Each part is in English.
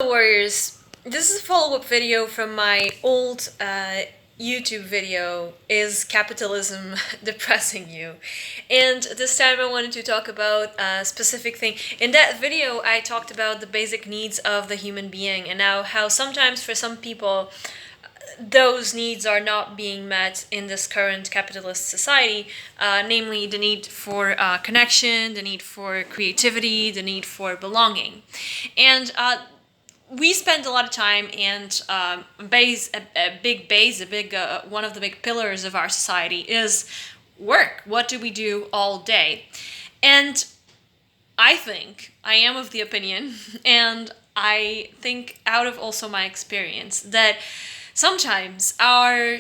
Warriors, this is a follow-up video from my old YouTube video, Is Capitalism Depressing You? And this time I wanted to talk about a specific thing. In that video I talked about the basic needs of the human being and now how sometimes for some people those needs are not being met in this current capitalist society, namely the need for connection, the need for creativity, the need for belonging. And we spend a lot of time and one of the big pillars of our society is work. What do we do all day? And I am of the opinion, and I think out of also my experience, that sometimes our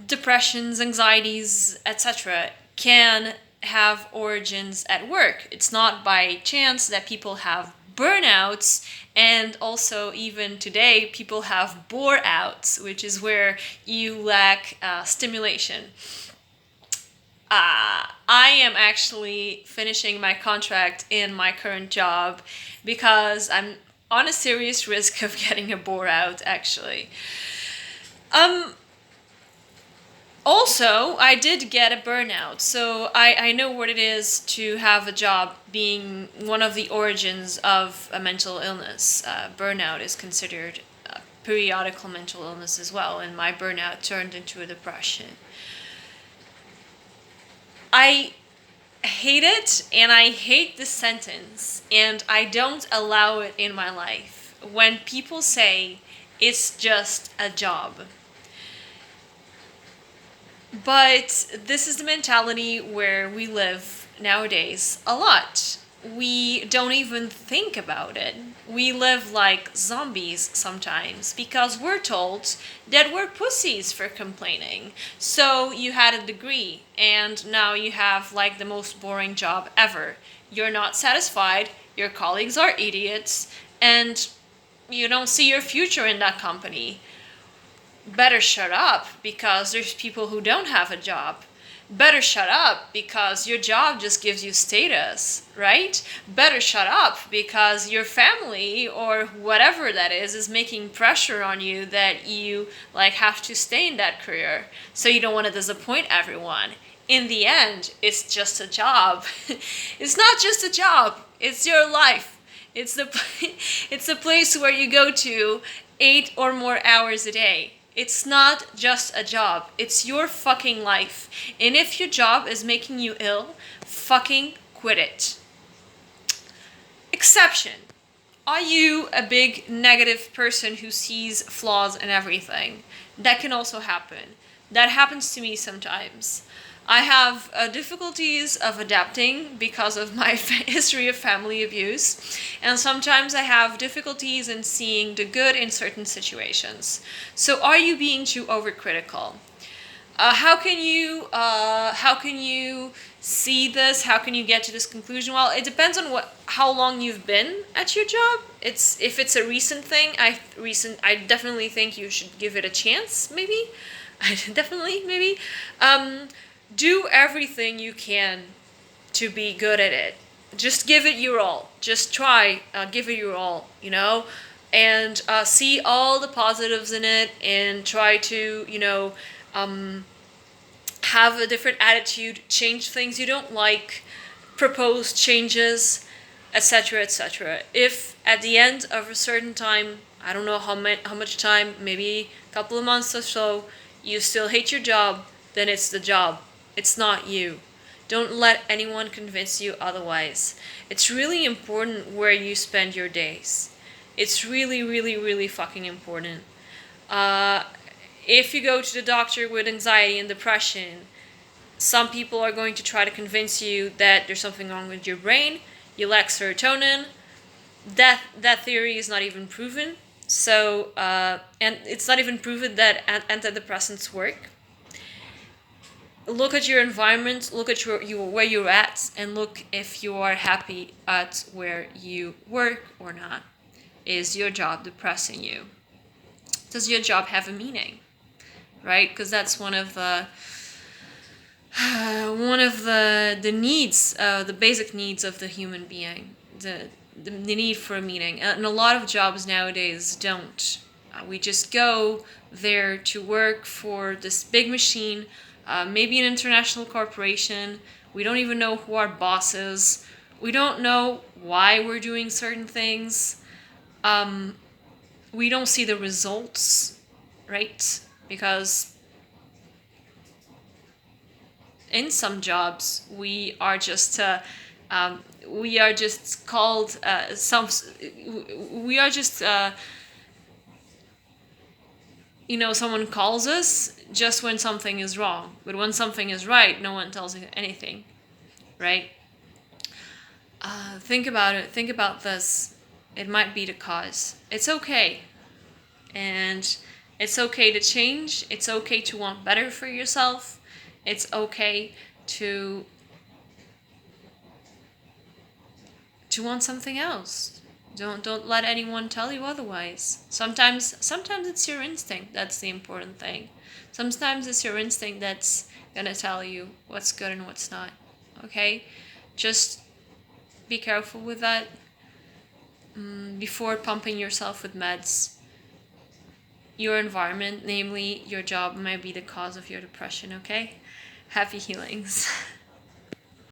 depressions, anxieties, etc., can have origins at work. It's not by chance that people have burnouts, and also even today people have bore outs, which is where you lack stimulation. I am actually finishing my contract in my current job because I'm on a serious risk of getting a bore out, actually. Also, I did get a burnout, so I know what it is to have a job being one of the origins of a mental illness. Burnout is considered a periodical mental illness as well, and my burnout turned into a depression. I hate it, and I hate this sentence, and I don't allow it in my life. When people say it's just a job. But this is the mentality where we live nowadays a lot. We don't even think about it. We live like zombies sometimes because we're told that we're pussies for complaining. So you had a degree and now you have like the most boring job ever. You're not satisfied, your colleagues are idiots, and you don't see your future in that company. Better shut up because there's people who don't have a job. Better shut up because your job just gives you status, right? Better shut up because your family or whatever that is making pressure on you that you like have to stay in that career. So you don't want to disappoint everyone. In the end, it's just a job. It's not just a job. It's your life. It's the place where you go to 8 or more hours a day. It's not just a job. It's your fucking life. And if your job is making you ill, fucking quit it. Exception. Are you a big negative person who sees flaws in everything? That can also happen. That happens to me sometimes. I have difficulties of adapting because of my history of family abuse, and sometimes I have difficulties in seeing the good in certain situations. So, are you being too overcritical? How can you see this? How can you get to this conclusion? Well, it depends on how long you've been at your job. If it's a recent thing, I definitely think you should give it a chance. Maybe, definitely maybe. Do everything you can to be good at it. Just give it your all. Just try, give it your all, and see all the positives in it and try to, have a different attitude, change things you don't like, propose changes, etc., etc. If at the end of a certain time, I don't know how much time, maybe a couple of months or so, you still hate your job, then it's the job. It's not you. Don't let anyone convince you otherwise. It's really important where you spend your days. It's really, really, really fucking important. If you go to the doctor with anxiety and depression, some people are going to try to convince you that there's something wrong with your brain, you lack serotonin. That theory is not even proven. So, and it's not even proven that antidepressants work. Look at your environment, look at where you're at, and look if you are happy at where you work or not. Is your job depressing you? Does your job have a meaning? Right? Because that's one of the needs, the basic needs of the human being. the need for a meaning. And a lot of jobs nowadays don't. We just go there to work for this big machine, maybe an international corporation. We don't even know who our boss is. We don't know why we're doing certain things. We don't see the results, right? Because in some jobs we are just called some we are just someone calls us just when something is wrong, but when something is right, no one tells you anything, right? Think about it. Think about this. It might be the cause. It's okay. And it's okay to change. It's okay to want better for yourself. It's okay to want something else. Don't let anyone tell you otherwise. Sometimes it's your instinct that's the important thing. Sometimes it's your instinct that's gonna tell you what's good and what's not. Okay? Just be careful with that. Before pumping yourself with meds, your environment, namely your job, might be the cause of your depression, okay? Happy healings.